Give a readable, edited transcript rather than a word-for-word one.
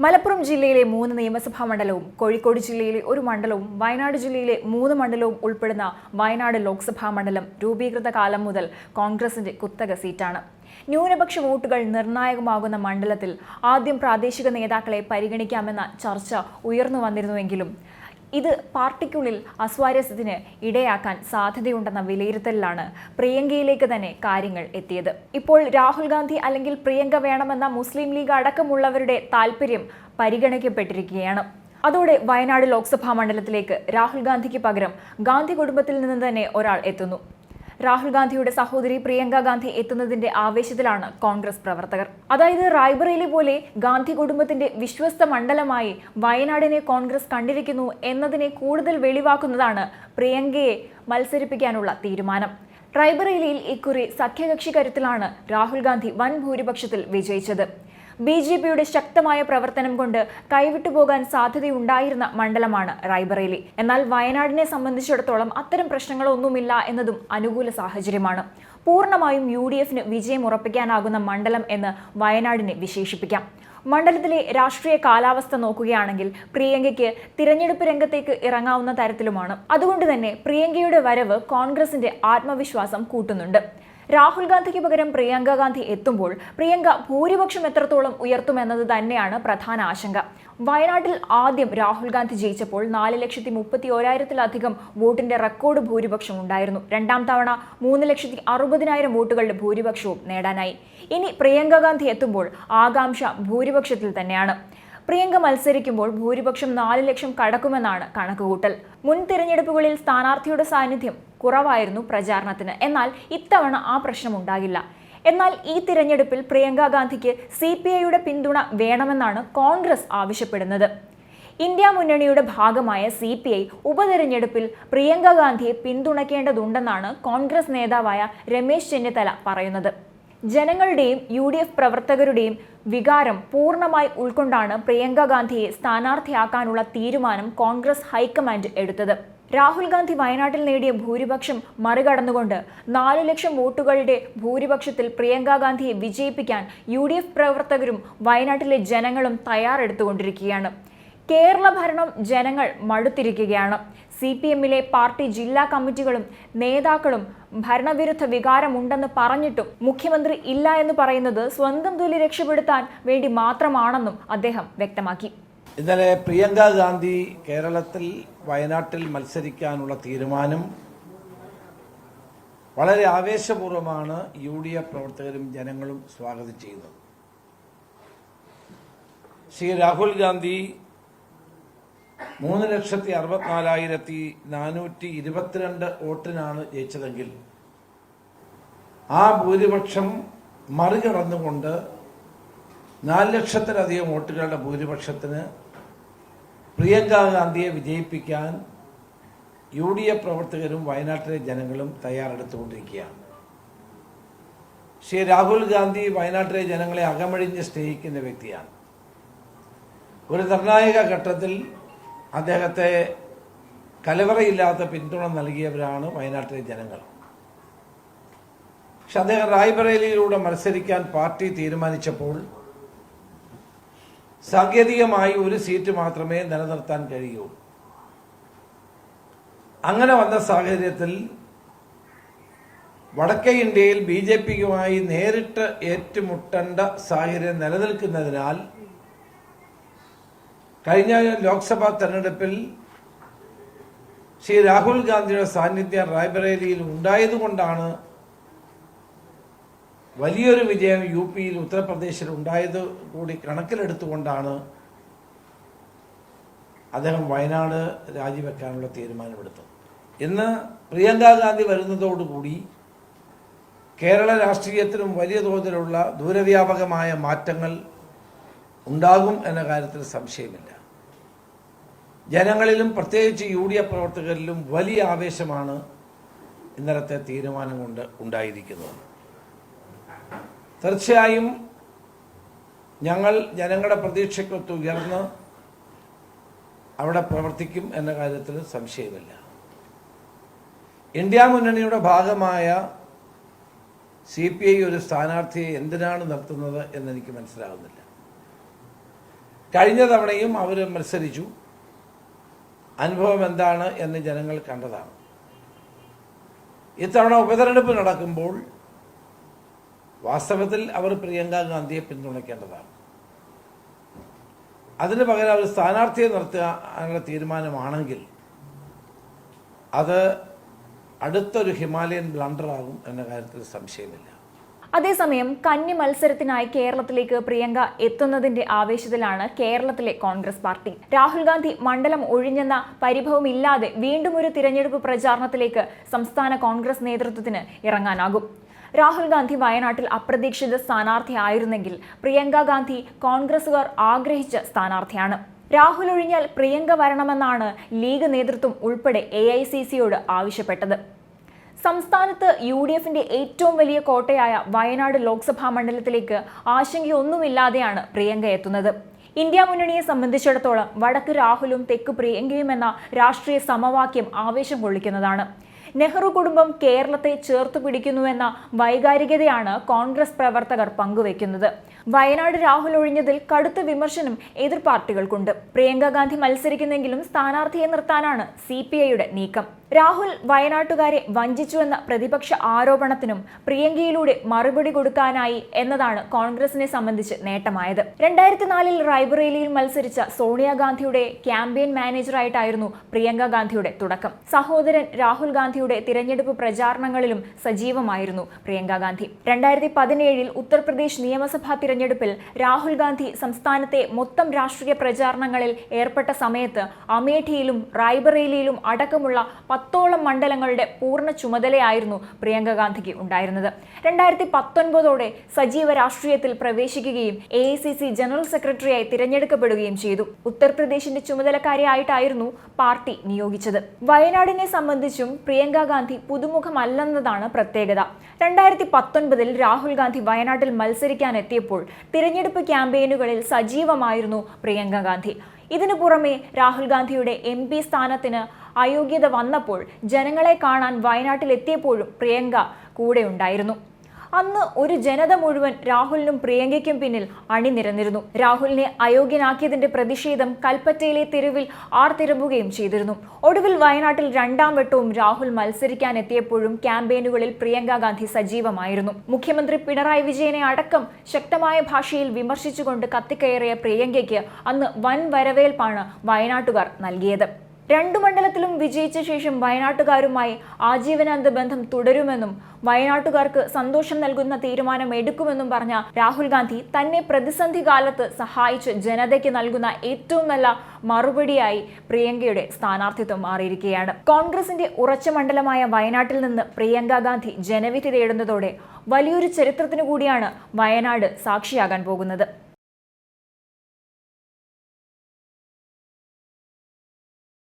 മലപ്പുറം ജില്ലയിലെ 3 നിയമസഭാ മണ്ഡലവും കോഴിക്കോട് ജില്ലയിലെ 1 മണ്ഡലവും വയനാട് ജില്ലയിലെ 3 മണ്ഡലവും ഉൾപ്പെടുന്ന വയനാട് ലോക്സഭാ മണ്ഡലം രൂപീകൃത കാലം മുതൽ കോൺഗ്രസിന്റെ കുത്തക സീറ്റാണ്. ന്യൂനപക്ഷ വോട്ടുകൾ നിർണായകമാകുന്ന മണ്ഡലത്തിൽ ആദ്യം പ്രാദേശിക നേതാക്കളെ പരിഗണിക്കാമെന്ന ചർച്ച ഉയർന്നു വന്നിരുന്നുവെങ്കിലും ഇത് പാർട്ടിക്കുള്ളിൽ അസ്വാരസ്യത്തിന് ഇടയാക്കാൻ സാധ്യതയുണ്ടെന്ന വിലയിരുത്തലിലാണ് പ്രിയങ്കയിലേക്ക് തന്നെ കാര്യങ്ങൾ എത്തിയത്. ഇപ്പോൾ രാഹുൽ ഗാന്ധി അല്ലെങ്കിൽ പ്രിയങ്ക വേണമെന്ന മുസ്ലിം ലീഗ് അടക്കമുള്ളവരുടെ താൽപര്യം പരിഗണിക്കപ്പെട്ടിരിക്കുകയാണ്. അതോടെ വയനാട് ലോക്സഭാ മണ്ഡലത്തിലേക്ക് രാഹുൽ ഗാന്ധിക്ക് പകരം ഗാന്ധി കുടുംബത്തിൽ നിന്ന് തന്നെ ഒരാൾ എത്തുന്നു. രാഹുൽ ഗാന്ധിയുടെ സഹോദരി പ്രിയങ്ക ഗാന്ധി എത്തുന്നതിന്റെ ആവേശത്തിലാണ് കോൺഗ്രസ് പ്രവർത്തകർ. അതായത് റായ്ബറേലി പോലെ ഗാന്ധി കുടുംബത്തിന്റെ വിശ്വസ്ത മണ്ഡലമായി വയനാടിനെ കോൺഗ്രസ് കണ്ടിരിക്കുന്നു എന്നതിനെ കൂടുതൽ വെളിവാക്കുന്നതാണ് പ്രിയങ്കയെ മത്സരിപ്പിക്കാനുള്ള തീരുമാനം. റായ്ബറേലിയിൽ ഇക്കുറി സഖ്യകക്ഷി കരുത്തിലാണ് രാഹുൽ ഗാന്ധി വൻ ഭൂരിപക്ഷത്തിൽ വിജയിച്ചത്. BJPയുടെ ശക്തമായ പ്രവർത്തനം കൊണ്ട് കൈവിട്ടുപോകാൻ സാധ്യതയുണ്ടായിരുന്ന മണ്ഡലമാണ് റായ്ബറേലി. എന്നാൽ വയനാടിനെ സംബന്ധിച്ചിടത്തോളം അത്തരം പ്രശ്നങ്ങളൊന്നുമില്ല എന്നതും അനുകൂല സാഹചര്യമാണ്. പൂർണ്ണമായും UDFന് വിജയം ഉറപ്പിക്കാനാകുന്ന മണ്ഡലം എന്ന് വയനാടിനെ വിശേഷിപ്പിക്കാം. മണ്ഡലത്തിലെ രാഷ്ട്രീയ കാലാവസ്ഥ നോക്കുകയാണെങ്കിൽ പ്രിയങ്കയ്ക്ക് തിരഞ്ഞെടുപ്പ് രംഗത്തേക്ക് ഇറങ്ങാവുന്ന തരത്തിലുമാണ്. അതുകൊണ്ട് തന്നെ പ്രിയങ്കയുടെ വരവ് കോൺഗ്രസിന്റെ ആത്മവിശ്വാസം കൂട്ടുന്നുണ്ട്. രാഹുൽ ഗാന്ധിക്ക് പകരം പ്രിയങ്ക ഗാന്ധി എത്തുമ്പോൾ പ്രിയങ്ക ഭൂരിപക്ഷം എത്രത്തോളം ഉയർത്തുമെന്നത് തന്നെയാണ് പ്രധാന ആശങ്ക. വയനാട്ടിൽ ആദ്യം രാഹുൽ ഗാന്ധി ജയിച്ചപ്പോൾ 4,31,000-ലധികം വോട്ടിന്റെ റെക്കോർഡ് ഭൂരിപക്ഷം ഉണ്ടായിരുന്നു. രണ്ടാം തവണ 3,60,000 വോട്ടുകളുടെ ഭൂരിപക്ഷവും നേടാനായി. ഇനി പ്രിയങ്ക ഗാന്ധി എത്തുമ്പോൾ ആകാംക്ഷ ഭൂരിപക്ഷത്തിൽ തന്നെയാണ്. പ്രിയങ്ക മത്സരിക്കുമ്പോൾ ഭൂരിപക്ഷം 4 ലക്ഷം കടക്കുമെന്നാണ് കണക്കുകൂട്ടൽ. മുൻ തിരഞ്ഞെടുപ്പുകളിൽ സ്ഥാനാർത്ഥിയുടെ സാന്നിധ്യം കുറവായിരുന്നു പ്രചാരണത്തിന്. എന്നാൽ ഇത്തവണ ആ പ്രശ്നം ഉണ്ടാകില്ല. എന്നാൽ ഈ തിരഞ്ഞെടുപ്പിൽ പ്രിയങ്ക ഗാന്ധിക്ക് CPIയുടെ പിന്തുണ വേണമെന്നാണ് കോൺഗ്രസ് ആവശ്യപ്പെടുന്നത്. ഇന്ത്യ മുന്നണിയുടെ ഭാഗമായ CPI ഉപതെരഞ്ഞെടുപ്പിൽ പ്രിയങ്ക ഗാന്ധിയെ പിന്തുണയ്ക്കേണ്ടതുണ്ടെന്നാണ് കോൺഗ്രസ് നേതാവായ രമേശ് ചെന്നിത്തല പറയുന്നത്. ജനങ്ങളുടെയും UDF പ്രവർത്തകരുടെയും വികാരം പൂർണ്ണമായി ഉൾക്കൊണ്ടാണ് പ്രിയങ്ക ഗാന്ധിയെ സ്ഥാനാർത്ഥിയാക്കാനുള്ള തീരുമാനം കോൺഗ്രസ് ഹൈക്കമാൻഡ് എടുത്തത്. രാഹുൽ ഗാന്ധി വയനാട്ടിൽ നേടിയ ഭൂരിപക്ഷം മറികടന്നുകൊണ്ട് 4 ലക്ഷം വോട്ടുകളുടെ ഭൂരിപക്ഷത്തിൽ പ്രിയങ്ക ഗാന്ധിയെ വിജയിപ്പിക്കാൻ UDF പ്രവർത്തകരും വയനാട്ടിലെ ജനങ്ങളും തയ്യാറെടുത്തുകൊണ്ടിരിക്കുകയാണ്. കേരള ഭരണം ജനങ്ങൾ മടുത്തിരിക്കുകയാണ്. CPMലെ പാർട്ടി ജില്ലാ കമ്മിറ്റികളും നേതാക്കളും ഭരണവിരുദ്ധ വികാരമുണ്ടെന്ന് പറഞ്ഞിട്ടും മുഖ്യമന്ത്രി ഇല്ല എന്ന് പറയുന്നത് സ്വന്തം തൊലി രക്ഷപ്പെടുത്താൻ വേണ്ടി മാത്രമാണെന്നും അദ്ദേഹം വ്യക്തമാക്കി. ഇന്നലെ പ്രിയങ്ക ഗാന്ധി കേരളത്തിൽ വയനാട്ടിൽ മത്സരിക്കാനുള്ള തീരുമാനം വളരെ ആവേശപൂർവ്വമാണ് UDF പ്രവർത്തകരും ജനങ്ങളും സ്വാഗതം ചെയ്യുന്നത്. ശ്രീ രാഹുൽ ഗാന്ധി 3,64,422 വോട്ടിനാണ് ജയിച്ചതെങ്കിൽ ആ ഭൂരിപക്ഷം മറികടന്നുകൊണ്ട് 4 ലക്ഷത്തിലധികം വോട്ടുകളുടെ ഭൂരിപക്ഷത്തിന് പ്രിയങ്ക ഗാന്ധിയെ വിജയിപ്പിക്കാൻ UDF പ്രവർത്തകരും വയനാട്ടിലെ ജനങ്ങളും തയ്യാറെടുത്തുകൊണ്ടിരിക്കുകയാണ്. ശ്രീ രാഹുൽ ഗാന്ധി വയനാട്ടിലെ ജനങ്ങളെ അകമഴിഞ്ഞ് സ്നേഹിക്കുന്ന വ്യക്തിയാണ്. ഒരു നിർണായക ഘട്ടത്തിൽ അദ്ദേഹത്തെ കലവറയില്ലാത്ത പിന്തുണ നൽകിയവരാണ് വയനാട്ടിലെ ജനങ്ങൾ. പക്ഷെ അദ്ദേഹം റായ്ബറേലിയിലൂടെ മത്സരിക്കാൻ പാർട്ടി തീരുമാനിച്ചപ്പോൾ സാങ്കേതികമായി ഒരു സീറ്റ് മാത്രമേ നിലനിർത്താൻ കഴിയൂ. അങ്ങനെ വന്ന സാഹചര്യത്തിൽ വടക്കേ ഇന്ത്യയിൽ BJPയുമായി നേരിട്ട് ഏറ്റുമുട്ടേണ്ട സാഹചര്യം നിലനിൽക്കുന്നതിനാൽ കഴിഞ്ഞ ലോക്സഭാ തെരഞ്ഞെടുപ്പിൽ ശ്രീ രാഹുൽ ഗാന്ധിയുടെ സാന്നിധ്യം റായ്ബറേലിയിൽ ഉണ്ടായതുകൊണ്ടാണ് വലിയൊരു വിജയം UPയിൽ ഉത്തർപ്രദേശിൽ ഉണ്ടായത് കൂടി കണക്കിലെടുത്തുകൊണ്ടാണ് അദ്ദേഹം വയനാട് രാജിവെക്കാനുള്ള തീരുമാനമെടുത്തത്. ഇന്ന് പ്രിയങ്ക ഗാന്ധി വരുന്നതോടുകൂടി കേരള രാഷ്ട്രീയത്തിലും വലിയ തോതിലുള്ള ദൂരവ്യാപകമായ മാറ്റങ്ങൾ ഉണ്ടാകും എന്ന കാര്യത്തിൽ സംശയമില്ല. ജനങ്ങളിലും പ്രത്യേകിച്ച് UDF പ്രവർത്തകരിലും വലിയ ആവേശമാണ് ഇന്നലത്തെ തീരുമാനം കൊണ്ട് ഉണ്ടായിരിക്കുന്നത്. തീർച്ചയായും ഞങ്ങൾ ജനങ്ങളുടെ പ്രതീക്ഷയ്ക്കൊത്ത് ഉയർന്ന് അവിടെ പ്രവർത്തിക്കും എന്ന കാര്യത്തിൽ സംശയമില്ല. ഇന്ത്യ മുന്നണിയുടെ ഭാഗമായ CPI ഒരു സ്ഥാനാർത്ഥിയെ എന്തിനാണ് നിർത്തുന്നത് എന്നെനിക്ക് മനസ്സിലാകുന്നില്ല. കഴിഞ്ഞ തവണയും അവർ മത്സരിച്ചു. അനുഭവം എന്താണ് എന്ന് ജനങ്ങൾ കണ്ടതാണ്. ഇത്തവണ ഉപതെരഞ്ഞെടുപ്പ് നടക്കുമ്പോൾ വാസ്തവത്തിൽ അവർ പ്രിയങ്ക ഗാന്ധിയെ പിന്തുണയ്ക്കേണ്ടതാണ്. അതിന് പകരം അവർ സ്ഥാനാർത്ഥിയെ നിർത്താനുള്ള തീരുമാനമാണെങ്കിൽ അത് അടുത്തൊരു ഹിമാലയൻ ബ്ലണ്ടറാകും എന്ന കാര്യത്തിൽ സംശയമില്ല. അതേസമയം കന്നി മത്സരത്തിനായി കേരളത്തിലേക്ക് പ്രിയങ്ക എത്തുന്നതിന്റെ ആവേശത്തിലാണ് കേരളത്തിലെ കോൺഗ്രസ് പാർട്ടി. രാഹുൽ ഗാന്ധി മണ്ഡലം ഒഴിഞ്ഞെന്ന പരിഭവമില്ലാതെ വീണ്ടും ഒരു തിരഞ്ഞെടുപ്പ് പ്രചാരണത്തിലേക്ക് സംസ്ഥാന കോൺഗ്രസ് നേതൃത്വത്തിന് ഇറങ്ങാനാകും. രാഹുൽ ഗാന്ധി വയനാട്ടിൽ അപ്രതീക്ഷിത സ്ഥാനാർത്ഥിയായിരുന്നെങ്കിൽ പ്രിയങ്ക ഗാന്ധി കോൺഗ്രസുകാർ ആഗ്രഹിച്ച സ്ഥാനാർത്ഥിയാണ്. രാഹുൽ ഒഴിഞ്ഞാൽ പ്രിയങ്ക വരണമെന്നാണ് ലീഗ് നേതൃത്വം ഉൾപ്പെടെ AICCയോട് ആവശ്യപ്പെട്ടത്. സംസ്ഥാനത്ത് UDFന്റെ ഏറ്റവും വലിയ കോട്ടയായ വയനാട് ലോക്സഭാ മണ്ഡലത്തിലേക്ക് ആശങ്കയൊന്നുമില്ലാതെയാണ് പ്രിയങ്ക എത്തുന്നത്. ഇന്ത്യ മുന്നണിയെ സംബന്ധിച്ചിടത്തോളം വടക്ക് രാഹുലും തെക്ക് പ്രിയങ്കയും എന്ന രാഷ്ട്രീയ സമവാക്യം ആവേശം കൊള്ളിക്കുന്നതാണ്. നെഹ്റു കുടുംബം കേരളത്തെ ചേർത്തു പിടിക്കുന്നുവെന്ന വൈകാരികതയാണ് കോൺഗ്രസ് പ്രവർത്തകർ പങ്കുവെക്കുന്നത്. വയനാട് രാഹുൽ ഒഴിഞ്ഞതിൽ കടുത്ത വിമർശനം എതിർ പാർട്ടികൾക്കുണ്ട്. പ്രിയങ്ക ഗാന്ധി മത്സരിക്കുന്നെങ്കിലും സ്ഥാനാർത്ഥിയെ നിർത്താനാണ് CPIയുടെ നീക്കം. രാഹുൽ വയനാട്ടുകാരെ വഞ്ചിച്ചുവെന്ന പ്രതിപക്ഷ ആരോപണത്തിനും പ്രിയങ്കയിലൂടെ മറുപടി കൊടുക്കാനായി എന്നതാണ് കോൺഗ്രസിനെ സംബന്ധിച്ച് നേട്ടമായത്. 2004 റായ്ബറേലിയിൽ മത്സരിച്ച സോണിയാഗാന്ധിയുടെ ക്യാമ്പയിൻ മാനേജറായിട്ടായിരുന്നു പ്രിയങ്ക ഗാന്ധിയുടെ തുടക്കം. സഹോദരൻ രാഹുൽ ഗാന്ധിയുടെ തിരഞ്ഞെടുപ്പ് പ്രചാരണങ്ങളിലും സജീവമായിരുന്നു പ്രിയങ്ക ഗാന്ധി. 2017 ഉത്തർപ്രദേശ് നിയമസഭാ തിരഞ്ഞെടുപ്പിൽ രാഹുൽ ഗാന്ധി സംസ്ഥാനത്തെ മൊത്തം രാഷ്ട്രീയ പ്രചാരണങ്ങളിൽ ഏർപ്പെട്ട സമയത്ത് അമേഠിയിലും റായ്ബറേലിയിലും അടക്കമുള്ള 10ഓളം മണ്ഡലങ്ങളുടെ പൂർണ്ണ ചുമതലയായിരുന്നു പ്രിയങ്ക ഗാന്ധിക്ക് ഉണ്ടായിരുന്നത്. 2019 സജീവ രാഷ്ട്രീയത്തിൽ പ്രവേശിക്കുകയും AICC ജനറൽ സെക്രട്ടറിയായി തിരഞ്ഞെടുക്കപ്പെടുകയും ചെയ്തു. ഉത്തർപ്രദേശിന്റെ ചുമതലക്കാരിയായിട്ടായിരുന്നു പാർട്ടി നിയോഗിച്ചത്. വയനാടിനെ സംബന്ധിച്ചും പ്രിയങ്ക ഗാന്ധി പുതുമുഖമല്ലെന്നതാണ് പ്രത്യേകത. 2019 രാഹുൽ ഗാന്ധി വയനാട്ടിൽ മത്സരിക്കാൻ എത്തിയപ്പോൾ തിരഞ്ഞെടുപ്പ് ക്യാമ്പയിനുകളിൽ സജീവമായിരുന്നു പ്രിയങ്ക ഗാന്ധി. ഇതിനു പുറമെ രാഹുൽ ഗാന്ധിയുടെ MP സ്ഥാനത്തിന് അയോഗ്യത വന്നപ്പോൾ ജനങ്ങളെ കാണാൻ വയനാട്ടിലെത്തിയപ്പോഴും പ്രിയങ്ക കൂടെ ഉണ്ടായിരുന്നു. അന്ന് ഒരു ജനത മുഴുവൻ രാഹുലിനും പ്രിയങ്കയ്ക്കും പിന്നിൽ അണിനിരന്നിരുന്നു. രാഹുലിനെ അയോഗ്യനാക്കിയതിന്റെ പ്രതിഷേധം കൽപ്പറ്റയിലെ തെരുവിൽ ആർത്തിരമ്പുകയും ചെയ്തിരുന്നു. ഒടുവിൽ വയനാട്ടിൽ 2ാം വട്ടവും രാഹുൽ മത്സരിക്കാൻ എത്തിയപ്പോഴും ക്യാമ്പയിനുകളിൽ പ്രിയങ്ക ഗാന്ധി സജീവമായിരുന്നു. മുഖ്യമന്ത്രി പിണറായി വിജയനെ അടക്കം ശക്തമായ ഭാഷയിൽ വിമർശിച്ചുകൊണ്ട് കത്തിക്കയറിയ പ്രിയങ്കയ്ക്ക് അന്ന് വൻ വരവേൽപ്പാണ് വയനാട്ടുകാർ നൽകിയത്. 2 മണ്ഡലത്തിലും വിജയിച്ച ശേഷം വയനാട്ടുകാരുമായി ആജീവനാന്ത ബന്ധം തുടരുമെന്നും വയനാട്ടുകാർക്ക് സന്തോഷം നൽകുന്ന തീരുമാനം എടുക്കുമെന്നും പറഞ്ഞ രാഹുൽ ഗാന്ധി തന്നെ പ്രതിസന്ധി കാലത്ത് സഹായിച്ച് ജനതയ്ക്ക് നൽകുന്ന ഏറ്റവും നല്ല മറുപടിയായി പ്രിയങ്കയുടെ സ്ഥാനാർത്ഥിത്വം മാറിയിരിക്കുകയാണ്. കോൺഗ്രസിന്റെ ഉറച്ച മണ്ഡലമായ വയനാട്ടിൽ നിന്ന് പ്രിയങ്ക ഗാന്ധി ജനവിധി തേടുന്നതോടെ വലിയൊരു ചരിത്രത്തിനു കൂടിയാണ് വയനാട് സാക്ഷിയാകാൻ പോകുന്നത്.